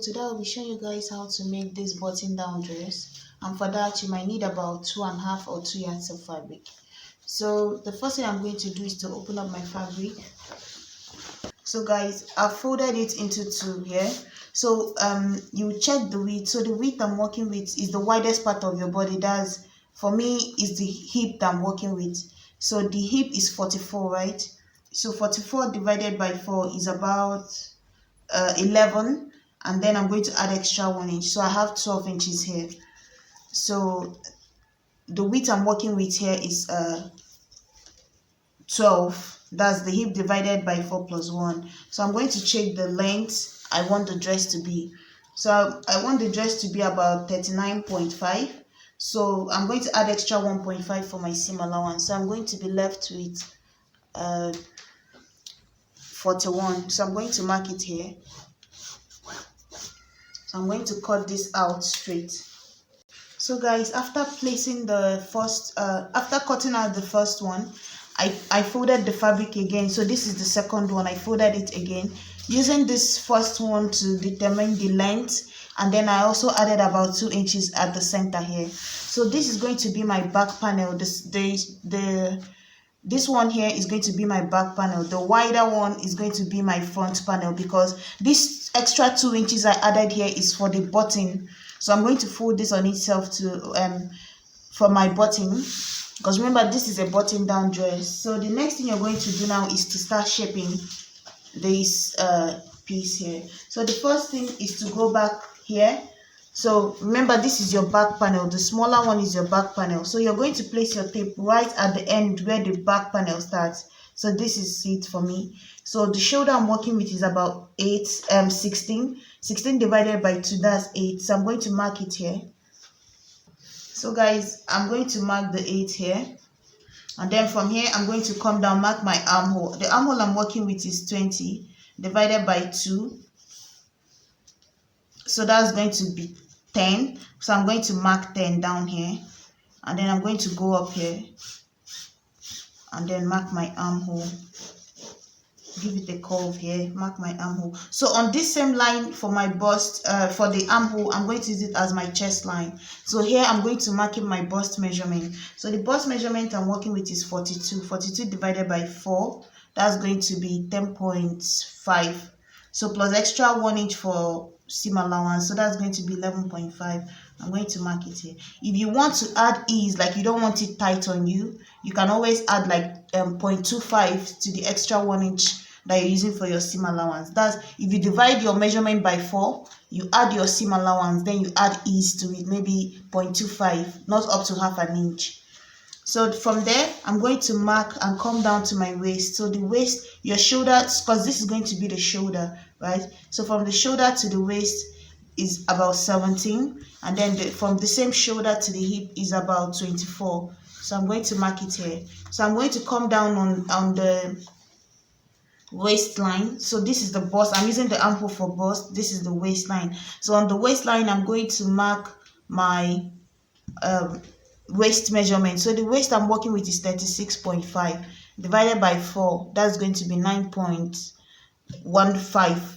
today I'll be showing you guys how to make this button down dress, and for that you might need about 2.5 or 2 yards of fabric. So the first thing I'm going to do is to open up my fabric. So guys, I've folded it into two here. So you check the width. So the width I'm working with is the widest part of your body. That's, for me, is the hip that I'm working with. So the hip is 44, right? So 44 divided by 4 is about 11, and then I'm going to add extra 1 inch, so I have 12 inches here. So the width I'm working with here is 12. That's the hip divided by 4 plus 1. So I'm going to check the length I want the dress to be. So I want the dress to be about 39.5. So I'm going to add extra 1.5 for my seam allowance. So I'm going to be left with 41. So I'm going to mark it here. So I'm going to cut this out straight. So guys, after placing the first, after cutting out the first one, I folded the fabric again. So this is the second one. I folded it again, using this first one to determine the length, and then I also added about 2 inches at the center here. So this is going to be my back panel. This one here is going to be my back panel. The wider one is going to be my front panel, because this extra 2 inches I added here is for the button. So I'm going to fold this on itself to for my button, because remember, this is a button down dress. So the next thing you're going to do now is to start shaping this piece here. So the first thing is to go back here. So remember, this is your back panel. The smaller one is your back panel. So you're going to place your tape right at the end where the back panel starts. So this is it for me. So the shoulder I'm working with is about 16 divided by 2, that's 8. So I'm going to mark it here. So guys, I'm going to mark the 8 here, and then from here I'm going to come down, mark my armhole. The armhole I'm working with is 20 divided by 2, so that's going to be 10. So I'm going to mark 10 down here, and then I'm going to go up here and then mark my armhole, give it a curve here, mark my armhole. So on this same line for my bust, for the armhole, I'm going to use it as my chest line. So here I'm going to mark in my bust measurement. So the bust measurement I'm working with is 42 divided by 4, that's going to be 10.5. so plus extra 1 inch for seam allowance, so that's going to be 11.5. I'm going to mark it here. If you want to add ease, like you don't want it tight on you, you can always add like 0.25 to the extra 1 inch that you're using for your seam allowance. That's if you divide your measurement by 4, you add your seam allowance, then you add ease to it, maybe 0.25, not up to half an inch. So from there, I'm going to mark and come down to my waist. So the waist, your shoulder, because this is going to be the shoulder, right? So from the shoulder to the waist is about 17, and then from the same shoulder to the hip is about 24. So I'm going to mark it here. So I'm going to come down on the waistline. So this is the bust. I'm using the armhole for bust. This is the waistline. So on the waistline, I'm going to mark my waist measurement. So the waist I'm working with is 36.5 divided by 4, that's going to be 9.15.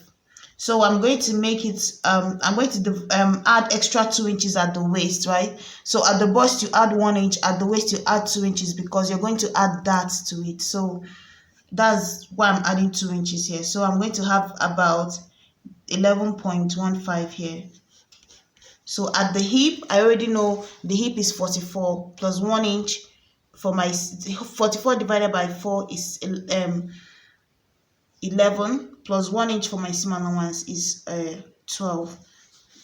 So I'm going to make it I'm going to add extra 2 inches at the waist, right? So at the bust you add 1 inch, at the waist you add 2 inches, because you're going to add that to it. So that's why I'm adding 2 inches here. So I'm going to have about 11.15 here. So at the hip, I already know the hip is 44 plus 1 inch for my 44 divided by 4 is 11, plus 1 inch for my seam allowance is 12.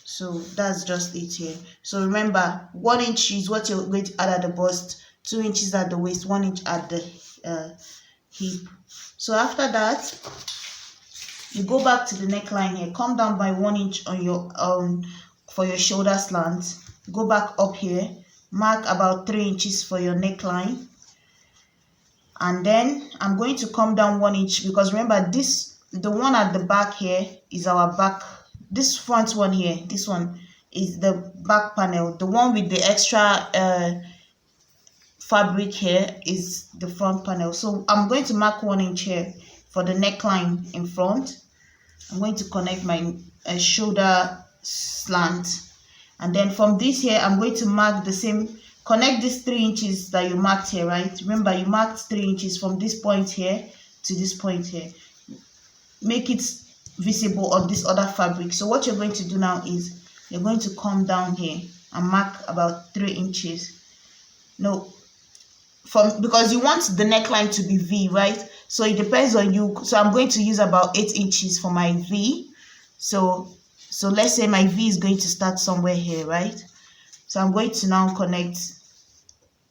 So that's just it here. So remember, 1 inch is what you're going to add at the bust, 2 inches at the waist, 1 inch at the hip. So after that, you go back to the neckline here, come down by 1 inch on your for your shoulder slant, go back up here, mark about 3 inches for your neckline, and then I'm going to come down 1 inch, because remember, this, the one at the back here is our back, this front one here, this one is the back panel, the one with the extra fabric here is the front panel. So I'm going to mark 1 inch here for the neckline in front. I'm going to connect my shoulder slant. And then from this here, I'm going to mark the same, connect these 3 inches that you marked here, right? Remember, you marked 3 inches from this point here to this point here. Make it visible on this other fabric. So what you're going to do now is you're going to come down here and mark about 3 inches. No, because you want the neckline to be V, right? So it depends on you. So I'm going to use about 8 inches for my V. So let's say my V is going to start somewhere here, right? So I'm going to now connect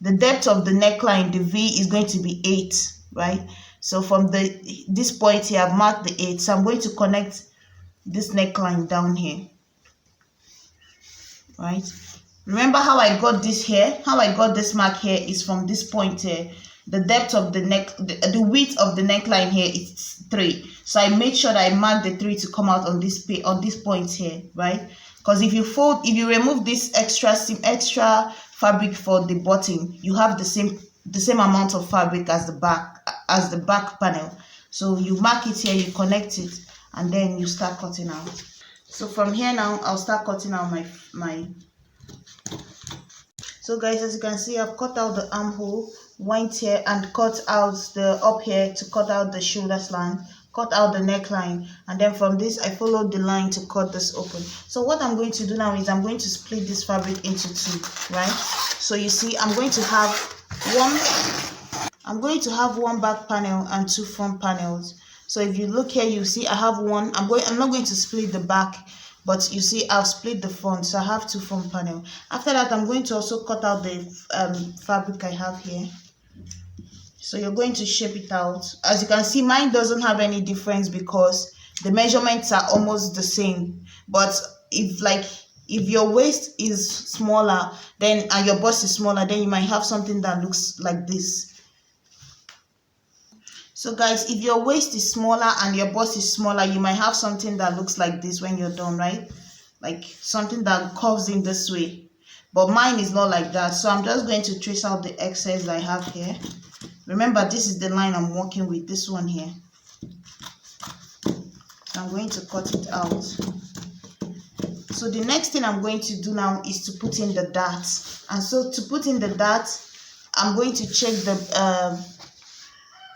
the depth of the neckline. The V is going to be 8, right? So from this point here, I've marked the 8. So I'm going to connect this neckline down here, right? Remember how I got this here? How I got this mark here is from this point here. The depth of the neck, the width of the neckline here is 3. So I made sure that I marked the 3 to come out on this point here, right? Because if you remove this extra fabric for the bottom, you have the same amount of fabric as the back panel. So you mark it here, you connect it, and then you start cutting out. So from here now, I'll start cutting out my. So guys, as you can see, I've cut out the armhole, went here and cut out the up here to cut out the shoulder slant, cut out the neckline, and then from this I followed the line to cut this open. So what I'm going to do now is I'm going to split this fabric into 2, right? So you see, I'm going to have one back panel and 2 front panels. So if you look here, you see I have one. I'm not going to split the back, but you see I've split the front, so I have 2 front panels. After that, I'm going to also cut out the fabric I have here. So you're going to shape it out. As you can see, mine doesn't have any difference because the measurements are almost the same. But if your waist is smaller and your bust is smaller, then you might have something that looks like this. So guys, if your waist is smaller and your bust is smaller, you might have something that looks like this when you're done, right? Like something that curves in this way. But mine is not like that. So I'm just going to trace out the excess I have here. Remember, this is the line I'm working with, this one here. So I'm going to cut it out. So the next thing I'm going to do now is to put in the darts. And so to put in the darts, I'm going to check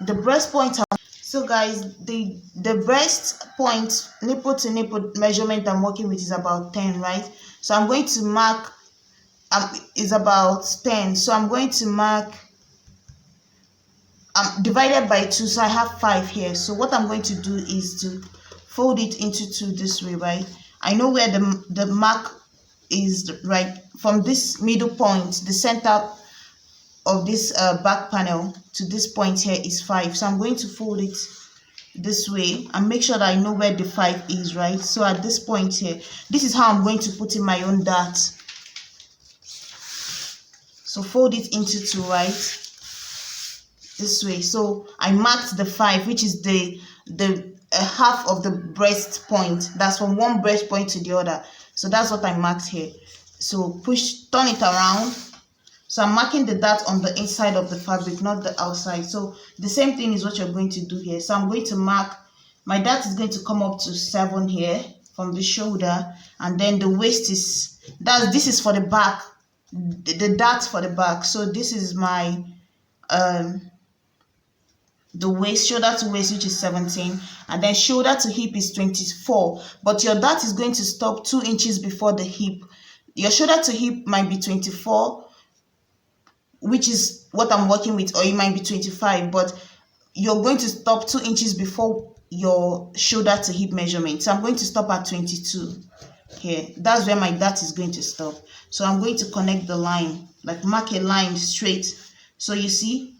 the breast point. So guys, the breast point, nipple to nipple measurement I'm working with is about 10, right? So I'm going to mark, is about 10. So I'm going to mark divided by 2, so I have 5 here. So what I'm going to do is to fold it into 2 this way, right? I know where the mark is, right? From this middle point, the center of this back panel to this point here is 5. So I'm going to fold it this way and make sure that I know where the 5 is, right? So at this point here, this is how I'm going to put in my own dart. So fold it into 2, right? This way. So I marked the 5, which is the half of the breast point. That's from one breast point to the other. So that's what I marked here. So turn it around. So I'm marking the dart on the inside of the fabric, not the outside. So the same thing is what you're going to do here. So I'm going to mark, my dart is going to come up to 7 here from the shoulder, and then the waist this is for the back, the dart for the back. So this is my the waist, shoulder to waist, which is 17, and then shoulder to hip is 24, but your dart is going to stop 2 inches before the hip. Your shoulder to hip might be 24, which is what I'm working with, or it might be 25, but you're going to stop 2 inches before your shoulder to hip measurement. So I'm going to stop at 22 here. That's where my dart is going to stop. So I'm going to connect the line, like mark a line straight. So you see,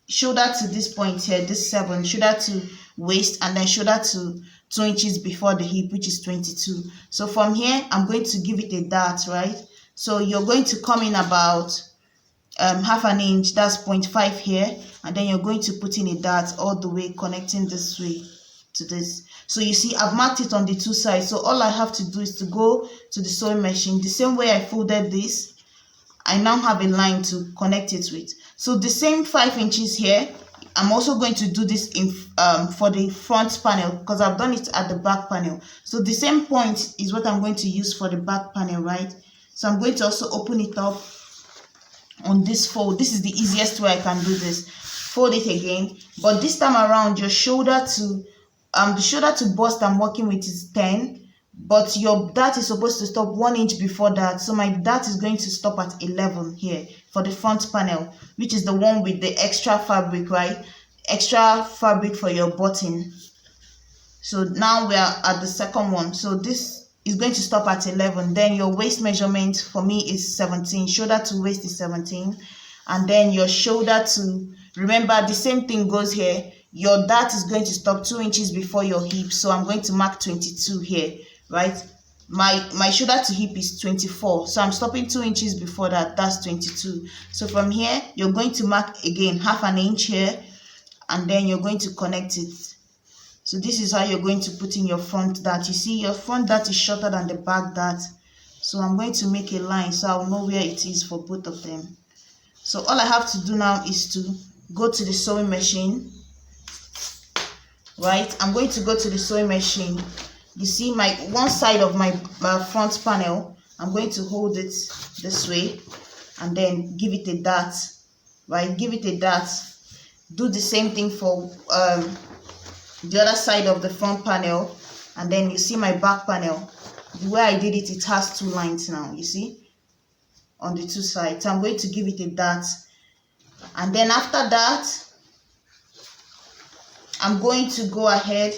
shoulder to this point here, this 7, shoulder to waist, and then shoulder to 2 inches before the hip, which is 22. So from here, I'm going to give it a dart, right? So you're going to come in about half an inch, that's 0.5 here, and then you're going to put in a dart all the way, connecting this way to this. So you see, I've marked it on the 2 sides. So all I have to do is to go to the sewing machine. The same way I folded this, I now have a line to connect it with. So the same 5 inches here, I'm also going to do this in for the front panel, because I've done it at the back panel. So the same point is what I'm going to use for the back panel, right? So I'm going to also open it up on this fold. This is the easiest way I can do this. Fold it again, but this time around your shoulder to the shoulder to bust I'm working with is 10, but your dart is supposed to stop 1 inch before that. So my dart is going to stop at 11 here for the front panel, which is the one with the extra fabric, right? Extra fabric for your button. So now we are at the second one. So this is going to stop at 11. Then your waist measurement for me is 17. Shoulder to waist is 17. And then your shoulder to, remember the same thing goes here. Your dart is going to stop 2 inches before your hip. So I'm going to mark 22 here, right? My shoulder to hip is 24. So I'm stopping 2 inches before that. That's 22. So from here, you're going to mark again half an inch here. And then you're going to connect it. So this is how you're going to put in your front dart. You see, your front dart is shorter than the back dart. So I'm going to make a line so I'll know where it is for both of them. So all I have to do now is to go to the sewing machine, right? I'm going to go to the sewing machine. You see my one side of my front panel, I'm going to hold it this way and then give it a dart, right? Give it a dart. Do the same thing for the other side of the front panel, and then you see my back panel. The way I did it, it has 2 lines now, you see, on the 2 sides. So I'm going to give it a dart, and then after that I'm going to go ahead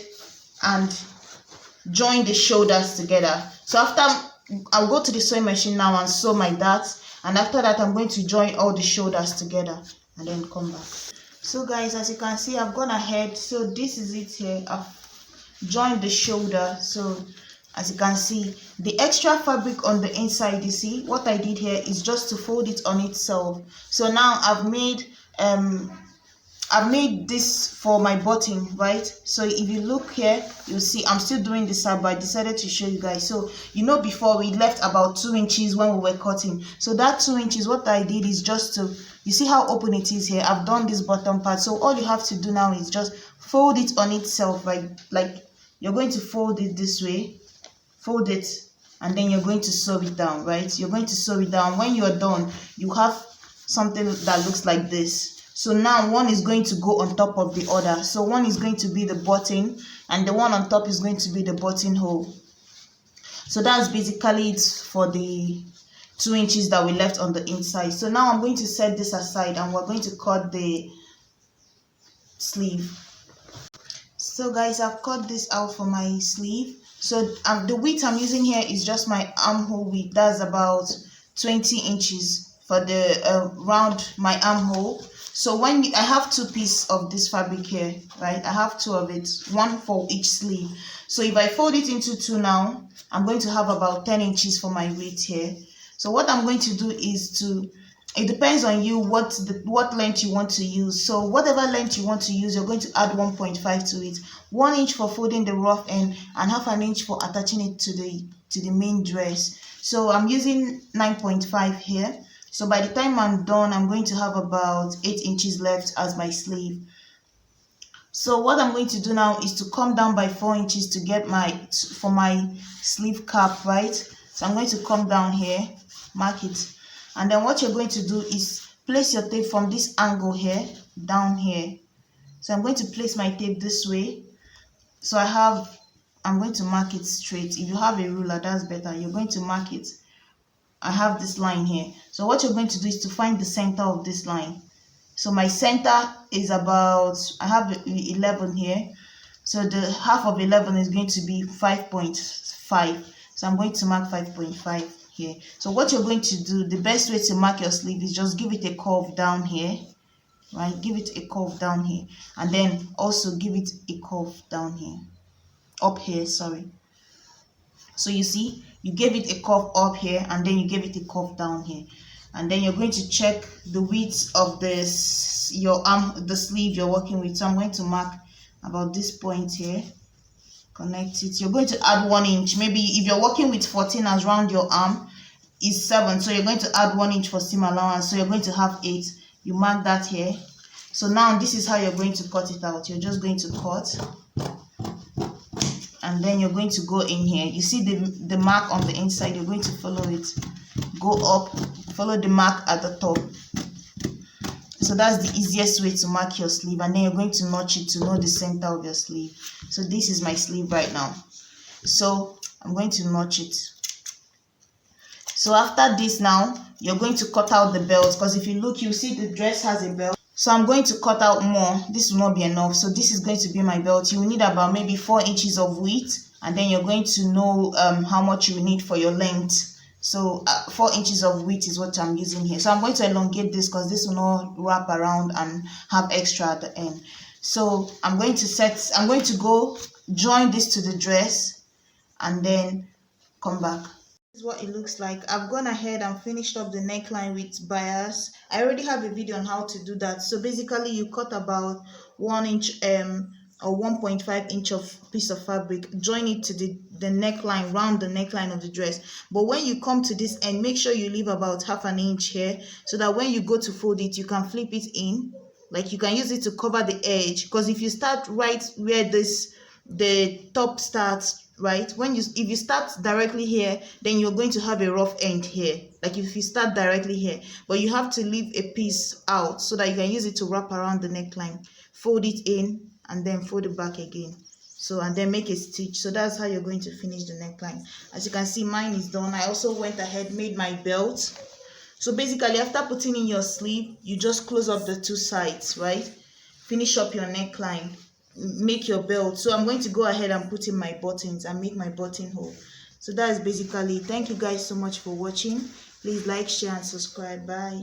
and join the shoulders together. So after, I'll go to the sewing machine now and sew my darts, and after that I'm going to join all the shoulders together and then come back. So guys, as you can see, I've gone ahead. So this is it here. I've joined the shoulder. So as you can see, the extra fabric on the inside, you see what I did here is just to fold it on itself. So now I've made this for my button, right? So if you look here, you'll see I'm still doing this side, but I decided to show you guys. So you know, before we left about 2 inches when we were cutting. So that 2 inches, what I did is just to, you see how open it is here. I've done this bottom part. So all you have to do now is just fold it on itself, right? Like you're going to fold it this way, fold it, and then you're going to sew it down, right? You're going to sew it down. When you're done, you have something that looks like this. So now one is going to go on top of the other. So one is going to be the button, and the one on top is going to be the buttonhole. So that's basically it for the 2 inches that we left on the inside. So now I'm going to set this aside, and we're going to cut the sleeve. So guys, I've cut this out for my sleeve. So the width I'm using here is just my armhole width. That's about 20 inches for the round my armhole. So when I have 2 pieces of this fabric here, right? I have 2 of it, 1 for each sleeve. So if I fold it into 2 now, I'm going to have about 10 inches for my width here. So what I'm going to do is to, it depends on you what length you want to use. So whatever length you want to use, you're going to add 1.5 to it. 1 inch for folding the rough end and half an inch for attaching it to the main dress. So I'm using 9.5 here. So by the time I'm done, I'm going to have about 8 inches left as my sleeve. So what I'm going to do now is to come down by 4 inches to get for my sleeve cap, right? So I'm going to come down here, mark it. And then what you're going to do is place your tape from this angle here, down here. So I'm going to place my tape this way. So I'm going to mark it straight. If you have a ruler, that's better. You're going to mark it. I have this line here. So what you're going to do is to find the center of this line. So my center is about, I have 11 here. So the half of 11 is going to be 5.5. So I'm going to mark 5.5 here. So what you're going to do, the best way to mark your sleeve is just give it a curve down here, right? Give it a curve down here. And then also give it a curve down here, up here, sorry. So you see, you gave it a curve up here, and then you gave it a curve down here. And then you're going to check the width of this, the sleeve you're working with. So I'm going to mark about this point here, connect it. You're going to add 1 inch. Maybe if you're working with 14 as round your arm is 7, so you're going to add 1 inch for seam allowance. So you're going to have 8. You mark that here. So now this is how you're going to cut it out. You're just going to cut, and then you're going to go in here. You see the mark on the inside, you're going to follow it, go up, follow the mark at the top. So that's the easiest way to mark your sleeve, and then you're going to notch it to know the center of your sleeve. So this is my sleeve right now, so I'm going to notch it. So after this, now you're going to cut out the belt, because if you look, you see the dress has a belt. So I'm going to cut out more. This will not be enough, so this is going to be my belt. You will need about maybe 4 inches of width, and then you're going to know how much you need for your length. So 4 inches of width is what I'm using here. So I'm going to elongate this because this will not wrap around and have extra at the end. So I'm going to go join this to the dress and then come back. This is what it looks like. I've gone ahead and finished up the neckline with bias. I already have a video on how to do that. So basically you cut about 1 inch or 1.5 inch of piece of fabric, join it to the neckline, round the neckline of the dress. But when you come to this end, make sure you leave about ½ an inch here, so that when you go to fold it, you can flip it in. Like you can use it to cover the edge, because if you start right where the top starts, right, if you start directly here, then you're going to have a rough end here, like if you start directly here. But you have to leave a piece out so that you can use it to wrap around the neckline, fold it in, and then fold it back again. So, and then make a stitch. So that's how you're going to finish the neckline. As you can see, mine is done. I also went ahead, made my belt. So basically, after putting in your sleeve, you just close up the 2 sides, right? Finish up your neckline, make your belt. So I'm going to go ahead and put in my buttons and make my buttonhole. So that is basically it. Thank you guys so much for watching. Please like, share, and subscribe. Bye.